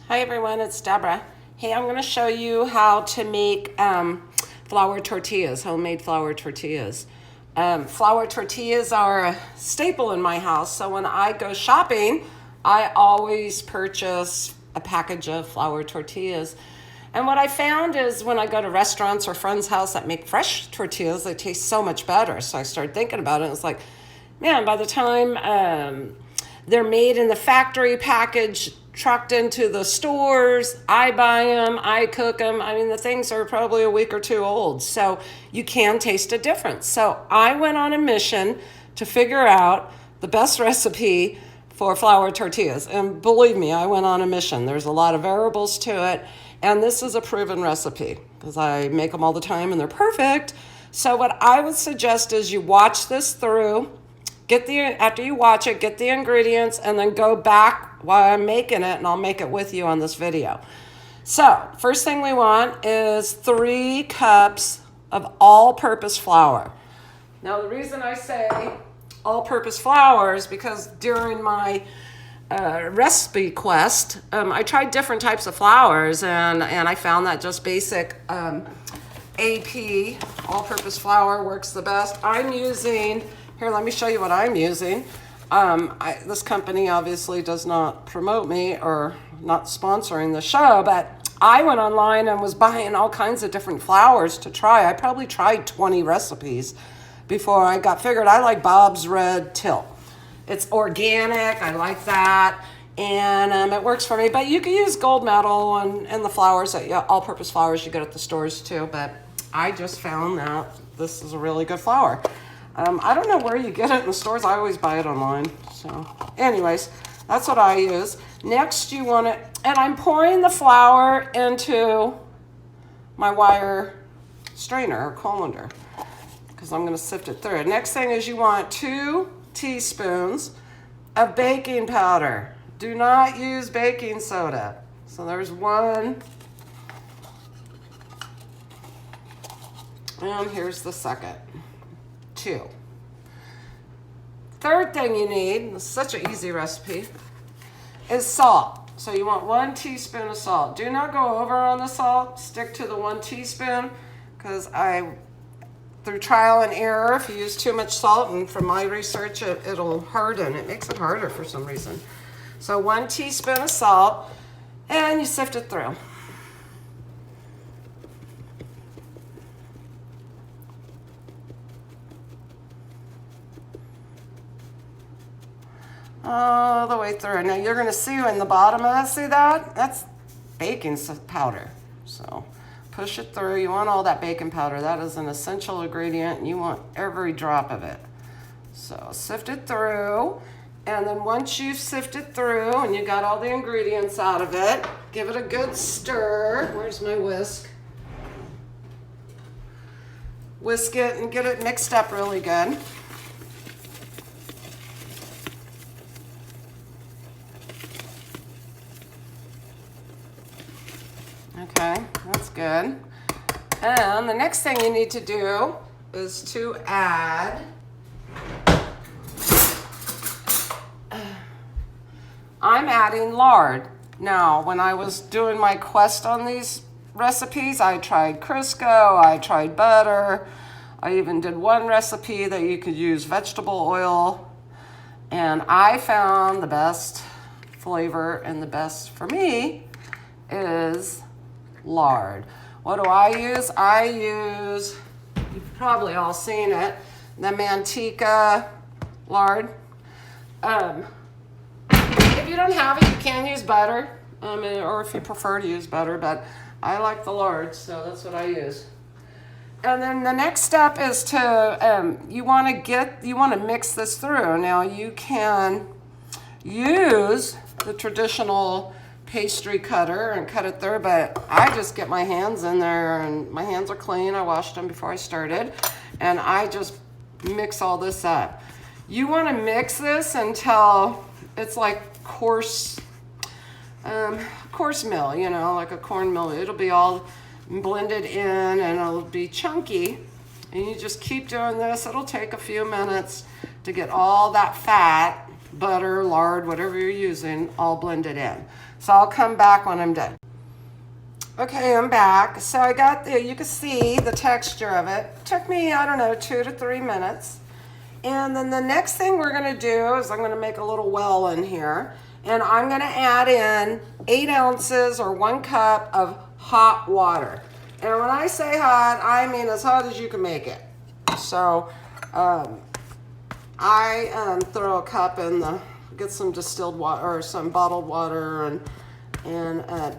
Hi everyone, it's Deborah. Hey, I'm going to show you how to make flour tortillas, homemade flour tortillas. Flour tortillas are a staple in my house, so when I go shopping, I always purchase a package of flour tortillas. And what I found is when I go to restaurants or friends' house that make fresh tortillas, they taste so much better. So I started thinking about it, and it's like, man, by the time they're made in the factory package, trucked into the stores, I buy them, I cook them. I mean, the things are probably a week or two old, so you can taste a difference. So I went on a mission to figure out the best recipe for flour tortillas. And believe me, I went on a mission. There's a lot of variables to it, and this is a proven recipe because I make them all the time and they're perfect. So what I would suggest is you watch this through. After you watch it, get the ingredients and then go back while I'm making it, and I'll make it with you on this video. So first thing we want is 3 cups of all-purpose flour. Now the reason I say all-purpose flour is because during my recipe quest, I tried different types of flours, and I found that just basic AP all-purpose flour works the best. I'm using, here, let me show you what I'm using. This company obviously does not promote me or not sponsoring the show, but I went online and was buying all kinds of different flours to try. I probably tried 20 recipes before I got figured. I like Bob's Red Till. It's organic, I like that, and it works for me. But you can use gold medal and the flours, all-purpose flours you get at the stores too, but I just found that this is a really good flour. I don't know where you get it in the stores. I always buy it online. So anyways, that's what I use. Next you want it, and I'm pouring the flour into my wire strainer or colander because I'm going to sift it through. Next thing is you want 2 teaspoons of baking powder. Do not use baking soda. So there's 1. And here's the second. 2. Third thing you need, it's such an easy recipe, is salt. So you want 1 teaspoon of salt. Do not go over on the salt. Stick to the 1 teaspoon because through trial and error, if you use too much salt, and from my research, it'll harden. It makes it harder for some reason. So 1 teaspoon of salt, and you sift it through. All the way through. Now you're going to see in the bottom of that, see that? That's baking powder. So push it through. You want all that baking powder. That is an essential ingredient, and you want every drop of it. So sift it through, and then once you've sifted through and you got all the ingredients out of it, give it a good stir. Where's my whisk? Whisk it and get it mixed up really good. Okay, that's good. And the next thing you need to do is to add I'm adding lard. Now, when I was doing my quest on these recipes, I tried Crisco, I tried butter, I even did one recipe that you could use vegetable oil, and I found the best flavor and the best for me is lard. What do I use? I use, you've probably all seen it, the Manteca lard. If you don't have it, you can use butter, or if you prefer to use butter, but I like the lard, so that's what I use. And then the next step is to, you want to mix this through. Now you can use the traditional pastry cutter and cut it through, but I just get my hands in there, and my hands are clean. I washed them before I started, and I just mix all this up. You want to mix this until it's like coarse mill, you know, like a corn mill. It'll be all blended in and it'll be chunky, and you just keep doing this. It'll take a few minutes to get all that fat butter, lard, whatever you're using, all blended in. So I'll come back when I'm done. Okay, I'm back. So I got the, you can see the texture of it. It took me, I don't know, 2 to 3 minutes. And then the next thing we're gonna do is I'm gonna make a little well in here. And I'm gonna add in 8 ounces or 1 cup of hot water. And when I say hot, I mean as hot as you can make it. So I throw a cup in the, get some distilled water or some bottled water and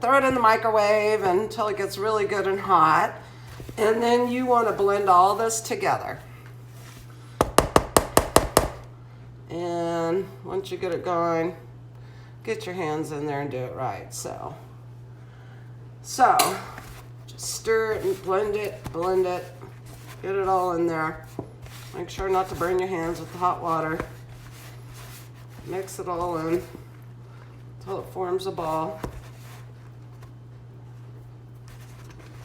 throw it in the microwave until it gets really good and hot. And then you want to blend all this together. And once you get it going, get your hands in there and do it right. So just stir it and blend it, get it all in there. Make sure not to burn your hands with the hot water. Mix it all in until it forms a ball.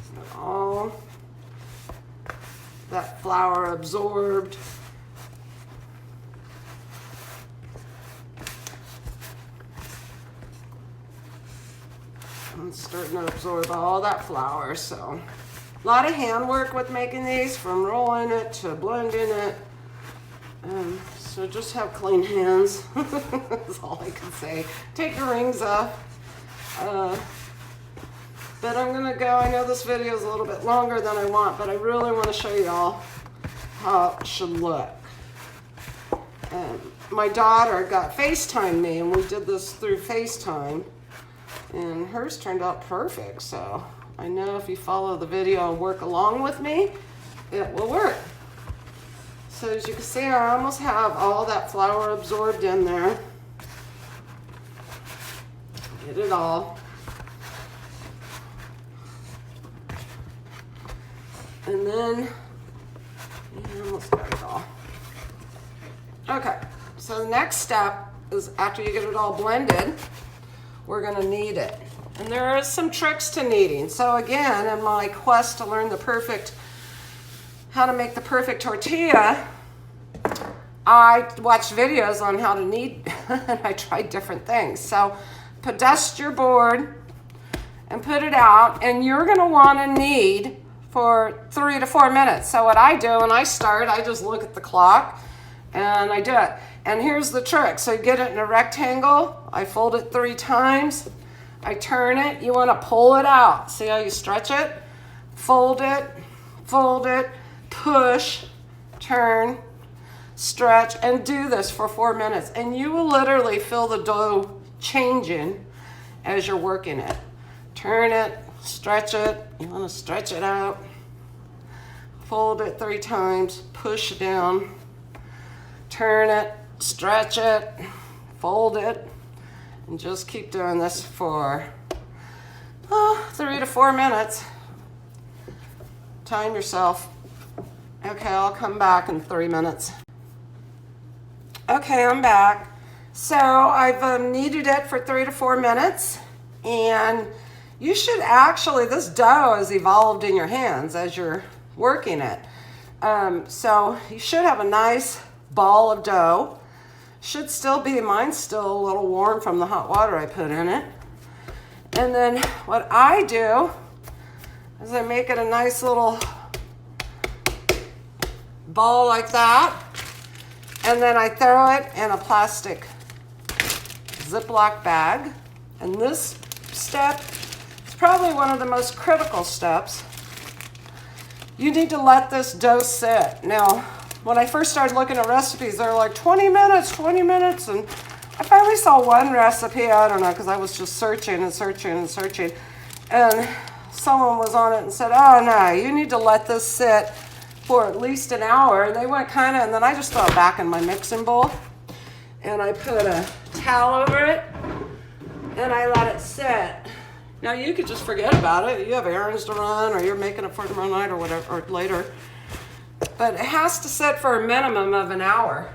So all that flour absorbed. I'm starting to absorb all that flour, so a lot of handwork with making these, from rolling it to blending it. So just have clean hands. That's all I can say. Take your rings off. But I'm gonna go, I know this video is a little bit longer than I want, but I really want to show you all how it should look. My daughter got FaceTime me, and we did this through FaceTime, and hers turned out perfect. So I know if you follow the video and work along with me, it will work. So as you can see, I almost have all that flour absorbed in there. Get it all. And then, yeah, almost got it all. Okay, so the next step is after you get it all blended, we're gonna knead it. And there are some tricks to kneading. So again, in my quest to learn how to make the perfect tortilla, I watched videos on how to knead, and I tried different things. So dust your board and put it out, and you're gonna wanna knead for 3 to 4 minutes. So what I do when I start, I just look at the clock and I do it. And here's the trick. So you get it in a rectangle, I fold it 3 times, I turn it, you wanna pull it out. See how you stretch it? Fold it, push, turn, stretch, and do this for 4 minutes. And you will literally feel the dough changing as you're working it. Turn it, stretch it, you want to stretch it out, fold it 3 times, push down, turn it, stretch it, fold it, and just keep doing this for 3 to 4 minutes. Time yourself. Okay, I'll come back in 3 minutes. Okay, I'm back. So I've kneaded it for 3 to 4 minutes, and you should actually, this dough has evolved in your hands as you're working it. So you should have a nice ball of dough. Should still be, mine's still a little warm from the hot water I put in it. And then what I do is I make it a nice little ball like that. And then I throw it in a plastic Ziploc bag. And this step, probably one of the most critical steps. You need to let this dough sit. Now, when I first started looking at recipes, they were like 20 minutes, and I finally saw one recipe, I don't know, because I was just searching, and someone was on it and said, oh no, you need to let this sit for at least an hour. And they went kind of, and then I just throw it back in my mixing bowl, and I put a towel over it, and I let it sit. Now you could just forget about it. You have errands to run, or you're making it for tomorrow night or whatever, or later. But it has to sit for a minimum of an hour.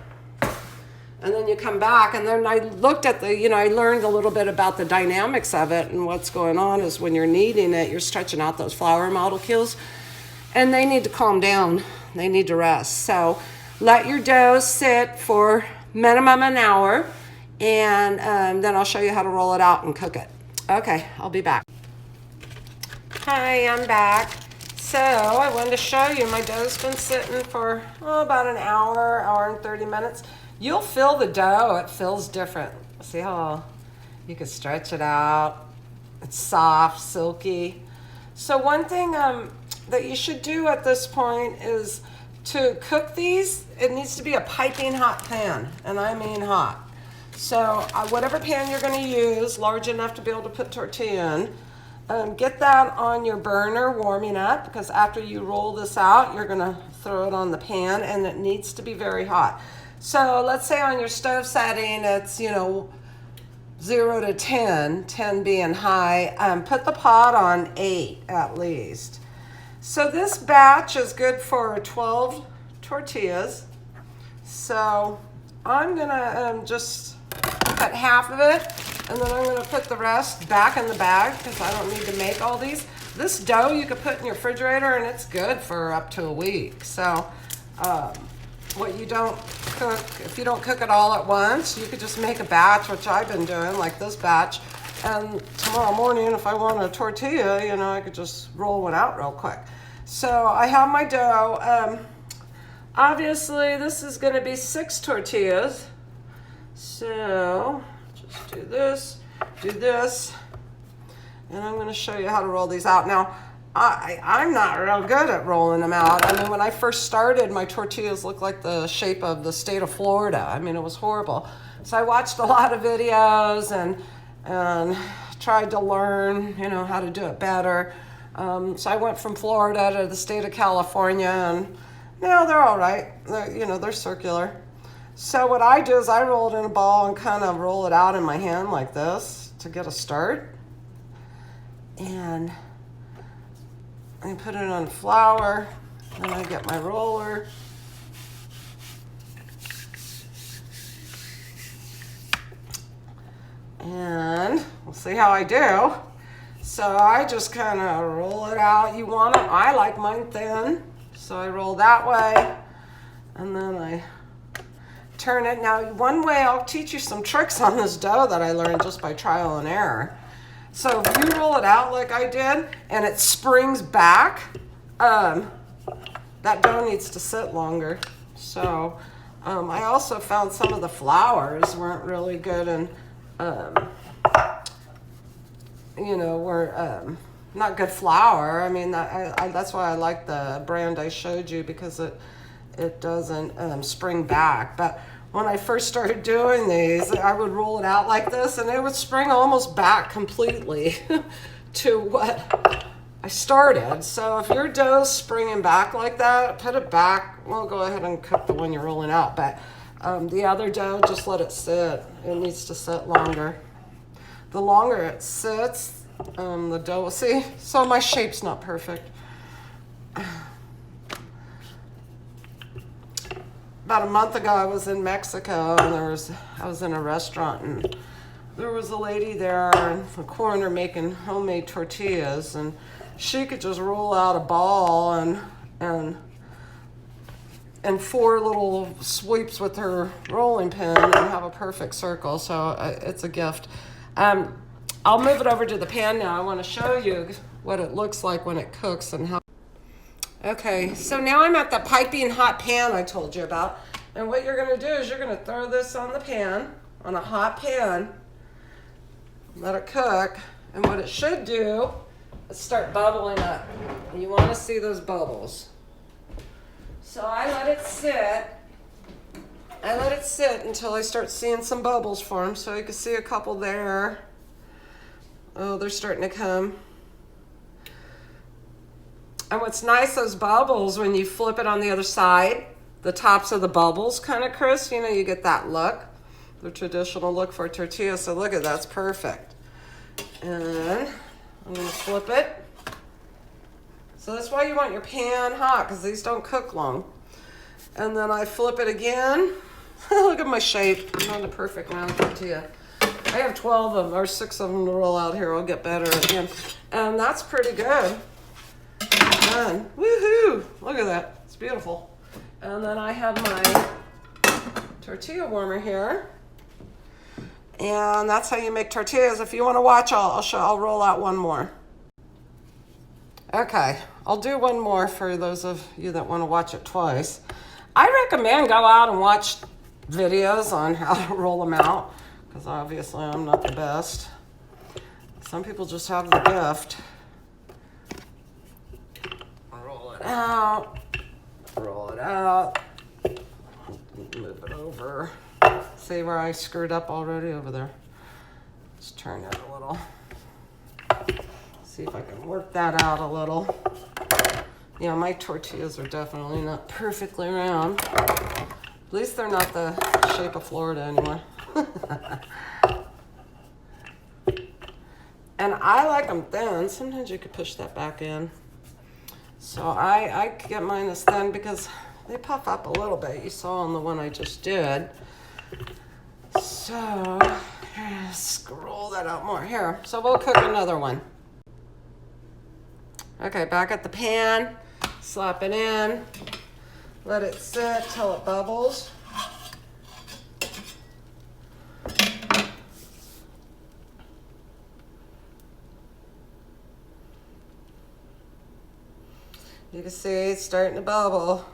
And then you come back, and then I looked at I learned a little bit about the dynamics of it, and what's going on is when you're kneading it, you're stretching out those flour molecules, and they need to calm down. They need to rest. So let your dough sit for minimum an hour. and then I'll show you how to roll it out and cook it. Okay, I'll be back. Hi, I'm back. So I wanted to show you my dough's been sitting for about an hour and 30 minutes. You'll feel the dough, it feels different. See how you can stretch it out. It's soft, silky. So one thing that you should do at this point is to cook these, it needs to be a piping hot pan, and I mean hot. So whatever pan you're gonna use, large enough to be able to put tortilla in, get that on your burner warming up, because after you roll this out, you're gonna throw it on the pan, and it needs to be very hot. So let's say on your stove setting, it's 0 to 10, 10 being high, put the pot on 8 at least. So this batch is good for 12 tortillas. So I'm gonna just cut half of it, and then I'm gonna put the rest back in the bag because I don't need to make all these. This dough you could put in your refrigerator and it's good for up to a week. So what you don't cook, if you don't cook it all at once, you could just make a batch, which I've been doing, like this batch. And tomorrow morning, if I want a tortilla, I could just roll one out real quick. So I have my dough. Obviously, this is gonna be 6 tortillas. So just do this, and I'm gonna show you how to roll these out. Now, I'm not real good at rolling them out. I mean, when I first started, my tortillas looked like the shape of the state of Florida. I mean, it was horrible. So I watched a lot of videos and tried to learn, how to do it better. So I went from Florida to the state of California, and now they're all right. They're circular. So what I do is I roll it in a ball and kind of roll it out in my hand like this to get a start. And I put it on flour, then I get my roller. And we'll see how I do. So I just kind of roll it out. You want it, I like mine thin, so I roll that way, and then I turn it. Now, one way, I'll teach you some tricks on this dough that I learned just by trial and error. So if you roll it out like I did and it springs back, that dough needs to sit longer. So I also found some of the flours weren't really good, and were not good flour. I mean, that's why I like the brand I showed you, because it doesn't spring back. But when I first started doing these, I would roll it out like this, and it would spring almost back completely to what I started. So if your dough's springing back like that, put it back. Well, go ahead and cook the one you're rolling out, but the other dough, just let it sit. It needs to sit longer. The longer it sits, the dough, see, so my shape's not perfect. About a month ago, I was in Mexico, and I was in a restaurant, and there was a lady there in the corner making homemade tortillas, and she could just roll out a ball and 4 little sweeps with her rolling pin and have a perfect circle. So it's a gift. I'll move it over to the pan now. I want to show you what it looks like when it cooks and how. Okay, so now I'm at the piping hot pan I told you about. And what you're going to do is you're going to throw this on the pan, on a hot pan, let it cook. And what it should do is start bubbling up. And you want to see those bubbles. So I let it sit. Until I start seeing some bubbles form. So you can see a couple there. Oh, they're starting to come. And what's nice, those bubbles, when you flip it on the other side, the tops of the bubbles kind of crisp, you get that look, the traditional look for a tortilla. So look at that, that's perfect. And I'm gonna flip it. So that's why you want your pan hot, because these don't cook long. And then I flip it again. Look at my shape, I'm on the perfect round tortilla. I have 12 of them, or 6 of them to roll out here. I'll get better again. And that's pretty good. Done. Woohoo! Look at that. It's beautiful. And then I have my tortilla warmer here. And that's how you make tortillas. If you want to watch, I'll roll out one more. Okay, I'll do one more for those of you that want to watch it twice. I recommend go out and watch videos on how to roll them out, because obviously I'm not the best. Some people just have the gift. Roll it out, roll it out, move it over. See where I screwed up already over there? Let's turn it a little. See if I can work that out a little. Yeah, my tortillas are definitely not perfectly round. At least they're not the shape of Florida anymore. And I like them thin. Sometimes you could push that back in. So I get mine as thin because they puff up a little bit. You saw on the one I just did. So, scroll that out more here. So we'll cook another one. Okay, back at the pan, slap it in, let it sit till it bubbles. You can see it's starting to bubble.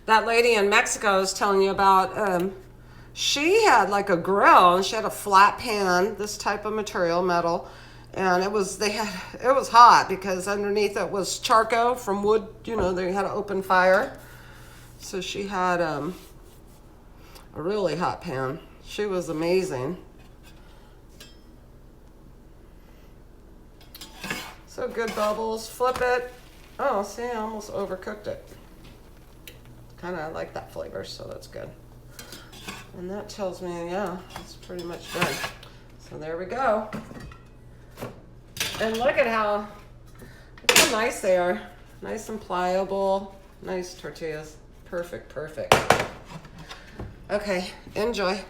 That lady in Mexico I was telling you about, she had like a grill and she had a flat pan, this type of material, metal. And it was hot because underneath it was charcoal from wood. You know, they had an open fire. So she had a really hot pan. She was amazing. So good bubbles. Flip it. Oh, see, I almost overcooked it. Kind of like that flavor, so that's good. And that tells me, yeah, it's pretty much done. So there we go. And look at how nice they are. Nice and pliable. Nice tortillas. Perfect, perfect. Okay, enjoy.